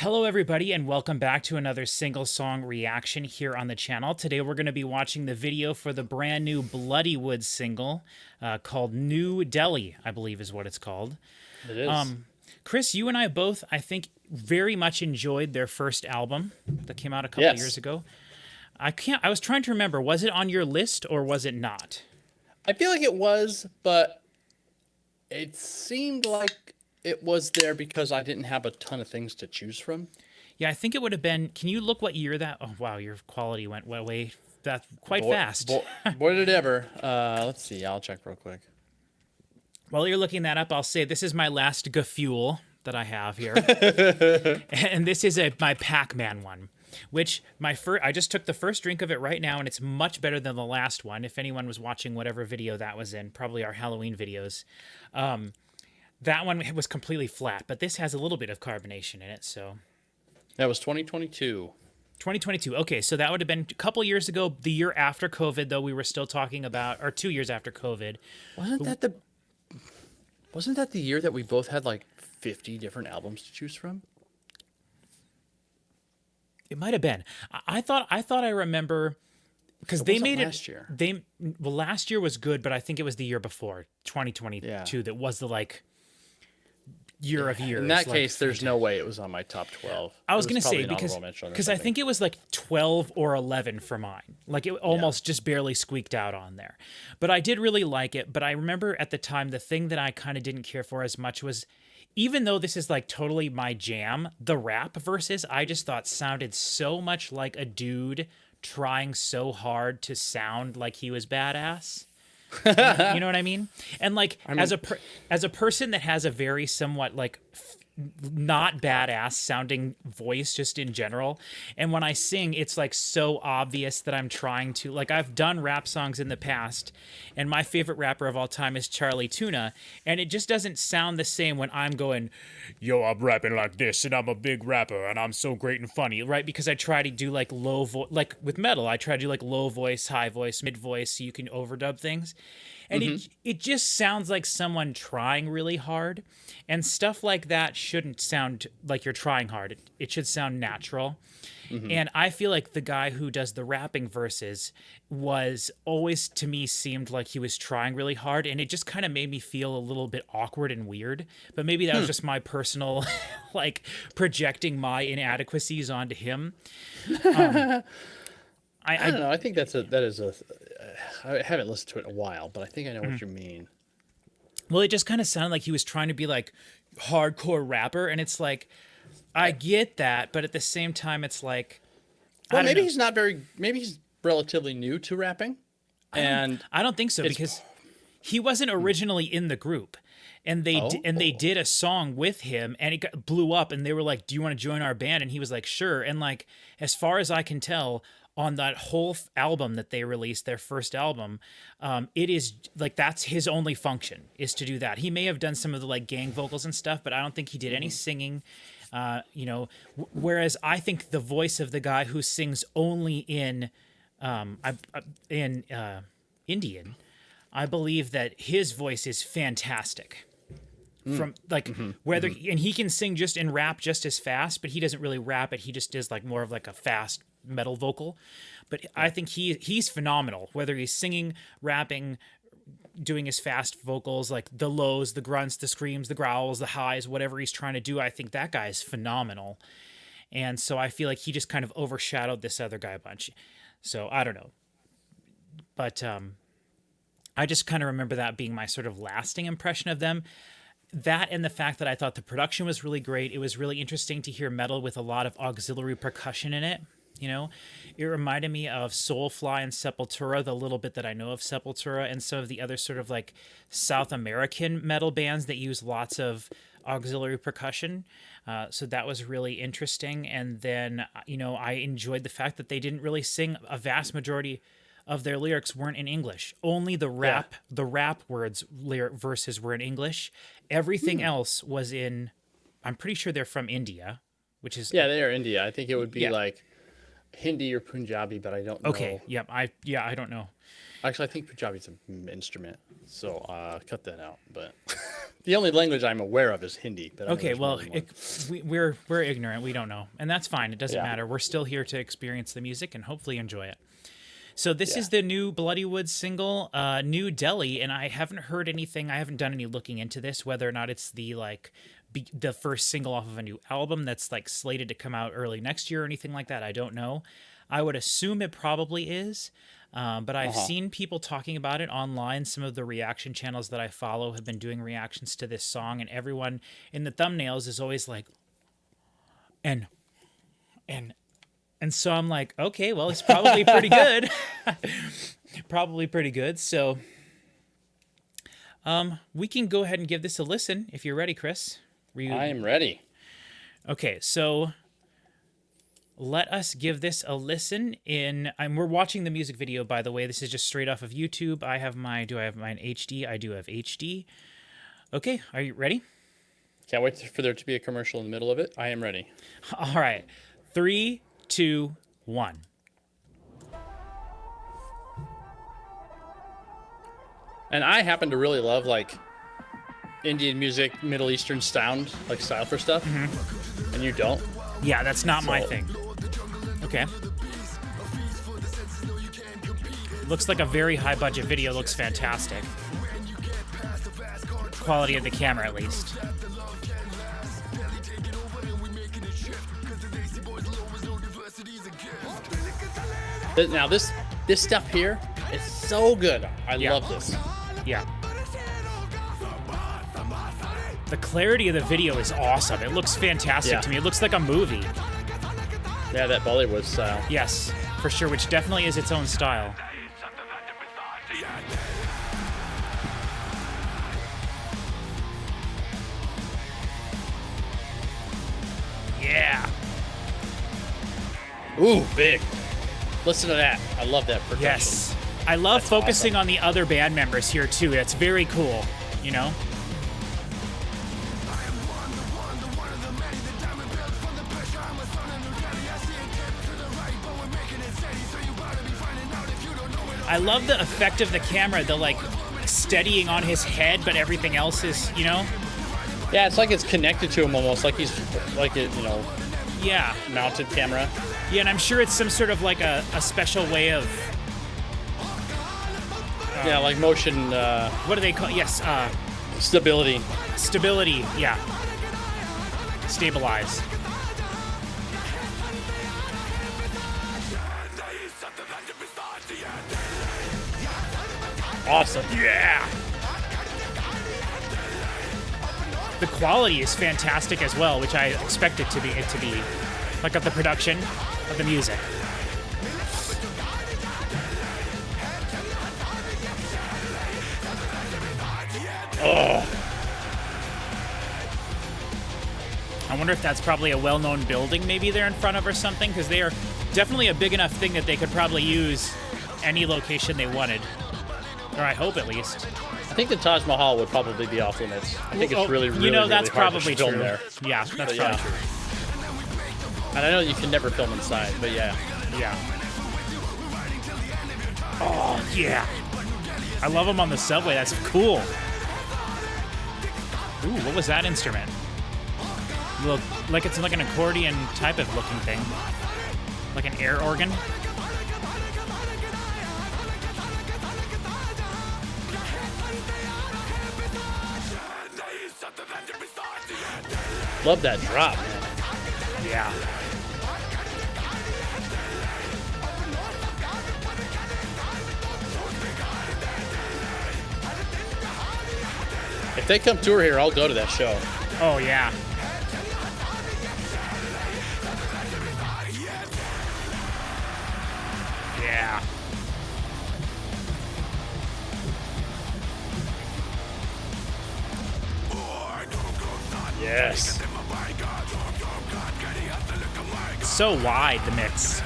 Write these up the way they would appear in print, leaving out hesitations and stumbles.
Hello, everybody, and welcome back to another single song reaction here on the channel. Today, we're going to be watching the video for the brand new Bloodywood single called New Delhi, I believe is what it's called. It is. Chris, you and I both, I think, very much enjoyed their first album that came out a couple of years Yes. ago. I was trying to remember, was it on your list or was it not? I feel like it was, but it seemed like it was there because I didn't have a ton of things to choose from. Yeah, I think it would have been. Can you look what year that? Oh, wow, your quality went way that quite Boy, fast. boy did it ever. Let's see. I'll check real quick. While you're looking that up, I'll say this is my last Gafuel that I have here. And this is my Pac-Man one, which I just took the first drink of it right now, and it's much better than the last one. If anyone was watching whatever video that was in, probably our Halloween videos, that one was completely flat, but this has a little bit of carbonation in it, so. That was 2022. 2022. Okay, so that would have been a couple years ago, the year after COVID, though we were still talking about, or 2 years after COVID. Wasn't that the year that we both had like 50 different albums to choose from? It might have been. I thought I remember because they made it last year. Last year was good, but I think it was the year before, 2022, that was the year of years. In that case, there's no way it was on my top 12. I was going to say because I think it was like 12 or 11 for mine. Like it almost just barely squeaked out on there. But I did really like it. But I remember at the time, the thing that I kind of didn't care for as much was, even though this is like totally my jam, the rap verses I just thought sounded so much like a dude trying so hard to sound like he was badass. You know what I mean? And like, as a person that has a very somewhat like not badass sounding voice just in general, and when I sing, it's like so obvious that I'm trying to, like, I've done rap songs in the past, and my favorite rapper of all time is Charlie Tuna, and it just doesn't sound the same when I'm going, yo, I'm rapping like this, and I'm a big rapper, and I'm so great and funny, right? Because I try to do like low voice, like with metal, I try to do like low voice, high voice, mid voice, so you can overdub things. And it just sounds like someone trying really hard, and stuff like that shouldn't sound like you're trying hard. It should sound natural. And I feel like the guy who does the rapping verses was always, to me, seemed like he was trying really hard, and it just kind of made me feel a little bit awkward and weird. But maybe that was just my personal, like, projecting my inadequacies onto him. I don't know. I think that is a. I haven't listened to it in a while, but I think I know what you mean. Well, it just kind of sounded like he was trying to be like hardcore rapper, and it's like, I get that, but at the same time, it's like, Well, maybe he's not very. Maybe he's relatively new to rapping, and I don't think so, because he wasn't originally in the group, and they did a song with him, and it blew up, and they were like, "Do you want to join our band?" And he was like, "Sure." And like, as far as I can tell, on that whole album that they released, their first album, it is like, that's his only function, is to do that. He may have done some of the like gang vocals and stuff, but I don't think he did any singing. Whereas I think the voice of the guy who sings only in Indian, I believe that his voice is fantastic. From like whether and he can sing just in rap just as fast, but he doesn't really rap it. He just does like more of like a fast metal vocal. But I think he's phenomenal, whether he's singing, rapping, doing his fast vocals, like the lows, the grunts, the screams, the growls, the highs, whatever he's trying to do. I think that guy is phenomenal. And so I feel like he just kind of overshadowed this other guy a bunch. So I don't know. But I just kind of remember that being my sort of lasting impression of them. That, and the fact that I thought the production was really great. It was really interesting to hear metal with a lot of auxiliary percussion in it. You know, it reminded me of Soulfly and Sepultura, the little bit that I know of Sepultura, and some of the other sort of like South American metal bands that use lots of auxiliary percussion. So that was really interesting. And then, I enjoyed the fact that they didn't really sing. A vast majority of their lyrics weren't in English. Only the rap words, verses were in English. Everything else was in, I'm pretty sure they're from India, which is... Yeah, they are India. I think it would be like Hindi or Punjabi, but I don't know. Okay, I don't know. Actually, I think Punjabi's an instrument, so cut that out. But The only language I'm aware of is Hindi. But Okay, well, we're ignorant. We don't know, and that's fine. It doesn't matter. We're still here to experience the music and hopefully enjoy it. So this is the new Bloodywood single, New Delhi, and I haven't heard anything. I haven't done any looking into this, whether or not it's the the first single off of a new album that's like slated to come out early next year or anything like that. I don't know. I would assume it probably is. But I've seen people talking about it online. Some of the reaction channels that I follow have been doing reactions to this song, and everyone in the thumbnails is always like, and so I'm like, okay, well, it's probably pretty good. Probably pretty good. So we can go ahead and give this a listen if you're ready, Chris. I am ready. Okay, so let us give this a listen. We're watching the music video, by the way. This is just straight off of YouTube. Do I have mine HD? I do have HD. Okay, are you ready? Can't wait for there to be a commercial in the middle of it. I am ready. All right. 3, 2, 1. And I happen to really love like Indian music, Middle Eastern style for stuff. Mm-hmm. And you don't? Yeah, that's not my thing. Okay. Looks like a very high budget video. Looks fantastic. Quality of the camera, at least. Now this stuff here is so good. I love this. Yeah. The clarity of the video is awesome. It looks fantastic to me. It looks like a movie. Yeah, that Bollywood style. Yes, for sure, which definitely is its own style. Yeah. Ooh, big. Listen to that. I love that production. Yes. I love focusing on the other band members here, too. That's very cool, you know? I love the effect of the camera, the like steadying on his head, but everything else is, you know? Yeah, it's like it's connected to him almost, like he's like it, mounted camera. Yeah, and I'm sure it's some sort of like a special way of like motion. What do they call? Yes, stability. Stability. Yeah. Stabilize. Awesome. Yeah. The quality is fantastic as well, which I expect it to be. Like of the production of the music. Oh. I wonder if that's probably a well-known building maybe they're in front of or something, because they are definitely a big enough thing that they could probably use any location they wanted. Or I hope at least. I think the Taj Mahal would probably be off limits. I think it's really, that's really probably hard to film true. there. Yeah, that's probably true. And I know you can never film inside, but yeah. Yeah. Oh, yeah. I love them on the subway. That's cool. Ooh, what was that instrument? Look, like it's like an accordion type of looking thing. Like an air organ. Love that drop, man. Yeah. If they come tour here, I'll go to that show. Oh, yeah. Yeah. Yes. So wide, the mix.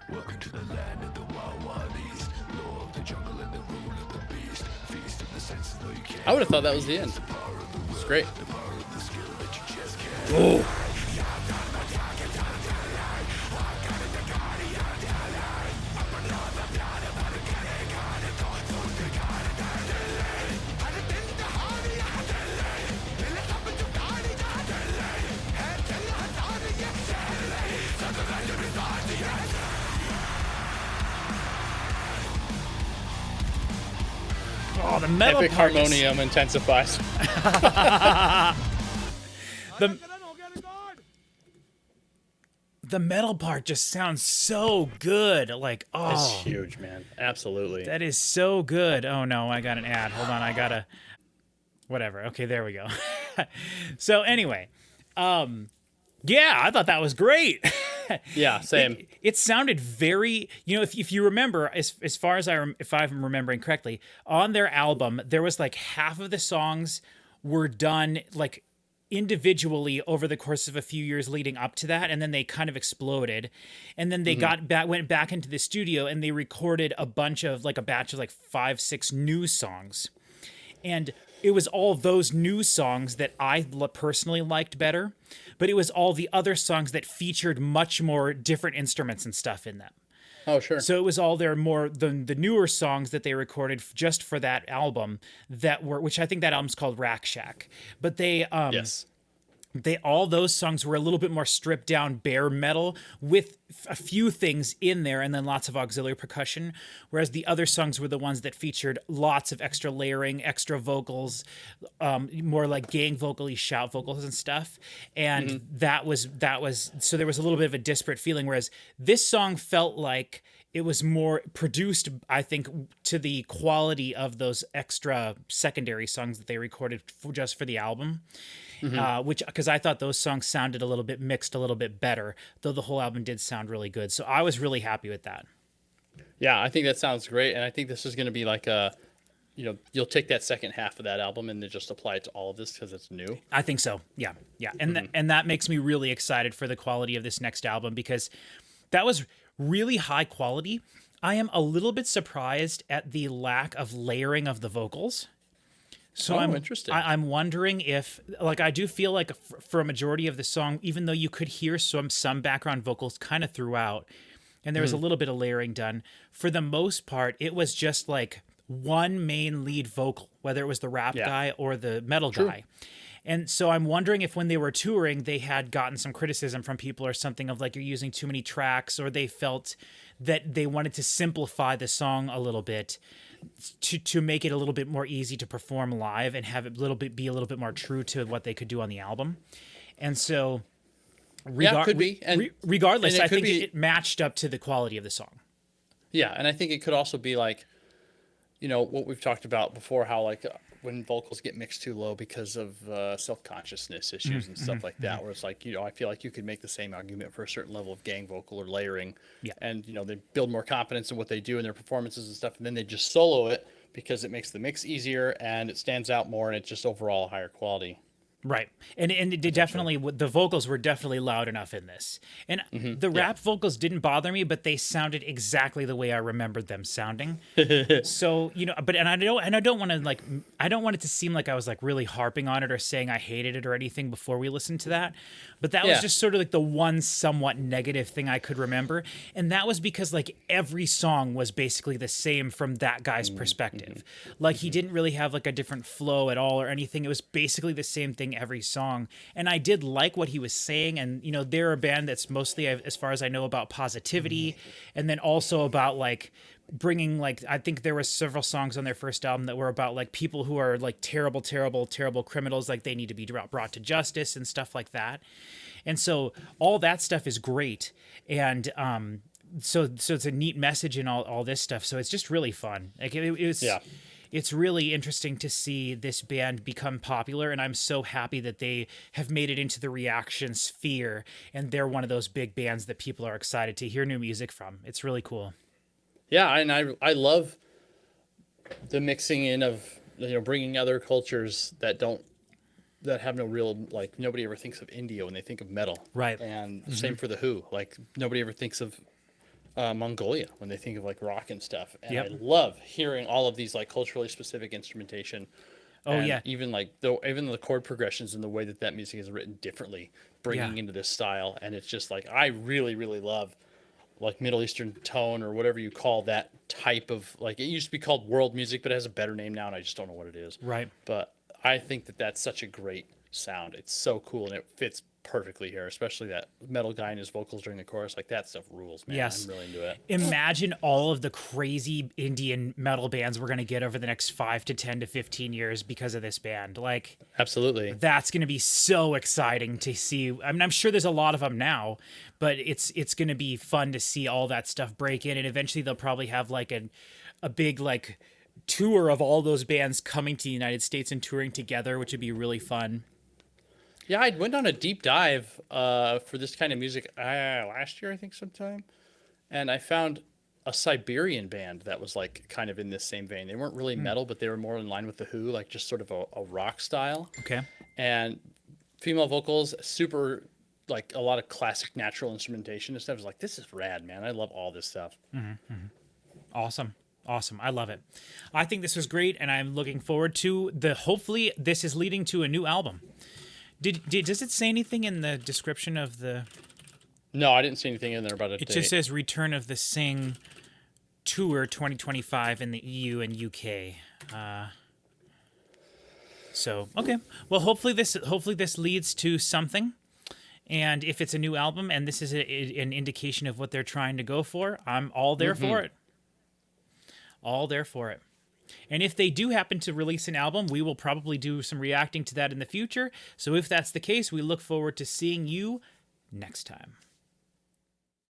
Welcome to the land of the wild, wild east. Law of the jungle and the rule of the beast. Feast of the senses, though you can't. I would have thought that was the end. It's great. The power of the skill that you just can't. Oh. Oh, the metal Epic part harmonium intensifies. The metal part just sounds so good. Like, oh, It's huge, man. Absolutely. that is so good. Oh no, I got an ad. Hold on, I gotta. Whatever. Okay, there we go. So anyway, yeah, I thought that was great. Yeah, same. It sounded very, if you remember, as far as if I'm remembering correctly, on their album, there was like half of the songs were done like individually over the course of a few years leading up to that, and then they kind of exploded, and then they went back into the studio and they recorded a batch of like 5-6 new songs, and it was all those new songs that I personally liked better, but it was all the other songs that featured much more different instruments and stuff in them. Oh, sure. So it was all their the newer songs that they recorded just for that album which I think that album's called Rakshak. But they Yes. all those songs were a little bit more stripped down bare metal with a few things in there and then lots of auxiliary percussion, whereas the other songs were the ones that featured lots of extra layering, extra vocals, more like gang vocally shout vocals and stuff. And that was so there was a little bit of a disparate feeling, whereas this song felt like it was more produced, I think, to the quality of those extra secondary songs that they recorded just for the album. Because I thought those songs sounded a little bit mixed, a little bit better, though the whole album did sound really good. So I was really happy with that. Yeah, I think that sounds great, and I think this is going to be like you'll take that second half of that album and then just apply it to all of this because it's new. I think so. Yeah. And and that makes me really excited for the quality of this next album, because that was really high quality. I am a little bit surprised at the lack of layering of the vocals. So interesting. I'm wondering if, like, I do feel like for a majority of the song, even though you could hear some background vocals kind of throughout, and there was a little bit of layering done, for the most part, it was just like one main lead vocal, whether it was the rap guy or the metal guy. And so I'm wondering if when they were touring, they had gotten some criticism from people or something of like, you're using too many tracks, or they felt that they wanted to simplify the song a little bit to make it a little bit more easy to perform live and have it be a little bit more true to what they could do on the album. And so could be. Regardless, and I think it matched up to the quality of the song. Yeah, and I think it could also be like, what we've talked about before, how like when vocals get mixed too low because of self-consciousness issues and stuff like that, where it's like, I feel like you could make the same argument for a certain level of gang vocal or layering, and they build more confidence in what they do in their performances and stuff, and then they just solo it because it makes the mix easier and it stands out more and it's just overall higher quality. Right. And it did definitely, the vocals were definitely loud enough in this. And the rap vocals didn't bother me, but they sounded exactly the way I remembered them sounding. So, I don't want it to seem like I was like really harping on it or saying I hated it or anything before we listened to that. But that was just sort of like the one somewhat negative thing I could remember. And that was because like every song was basically the same from that guy's perspective. Like he didn't really have like a different flow at all or anything. It was basically the same thing every song. And I did like what he was saying. And, they're a band that's mostly, as far as I know, about positivity. And then also about like bringing, like, I think there were several songs on their first album that were about like people who are like terrible, terrible, terrible criminals. Like they need to be brought to justice and stuff like that. And so all that stuff is great. And, so it's a neat message in all this stuff. So it's just really fun. Like it's really interesting to see this band become popular, and I'm so happy that they have made it into the reaction sphere, and they're one of those big bands that people are excited to hear new music from. It's really cool. Yeah, and I love the mixing in of bringing other cultures that have no real, like, nobody ever thinks of India when they think of metal. Right. And same for the Who. Like nobody ever thinks of Mongolia when they think of like rock and stuff. And Yep. I love hearing all of these like culturally specific instrumentation. Oh, And yeah. even the chord progressions and the way that that music is written differently, bringing Yeah. into this style. And it's just like I really really love like Middle Eastern tone or whatever you call that type of like it used to be called world music, but it has a better name now, and I just don't know what it is. Right. But I think that that's such a great sound. It's so cool and it fits perfectly here, especially that metal guy and his vocals during the chorus. Like that stuff rules, man. Yes. I'm really into it. Imagine all of the crazy Indian metal bands we're going to get over the next 5 to 10 to 15 years because of this band. Like, Absolutely. that's going to be so exciting to see. I mean, I'm sure there's a lot of them now, but it's going to be fun to see all that stuff break in, and eventually they'll probably have like a big like tour of all those bands coming to the United States and touring together, which would be really fun. Yeah, I went on a deep dive for this kind of music last year, I think, sometime, and I found a Siberian band that was like kind of in this same vein. They weren't really metal, but they were more in line with the Who, like just sort of a rock style. Okay. And female vocals, super like a lot of classic natural instrumentation and stuff. I was like, this is rad, man. I love all this stuff. Awesome. Awesome. I love it. I think this was great, and I'm looking forward to hopefully this is leading to a new album. Does it say anything in the description of the... No, I didn't see anything in there about a It date. just says Return of the Sing Tour 2025 in the EU and UK. So, okay. Well, hopefully this leads to something. And if it's a new album and this is an indication of what they're trying to go for, I'm all there for it. All there for it. And if they do happen to release an album, we will probably do some reacting to that in the future. So if that's the case, we look forward to seeing you next time.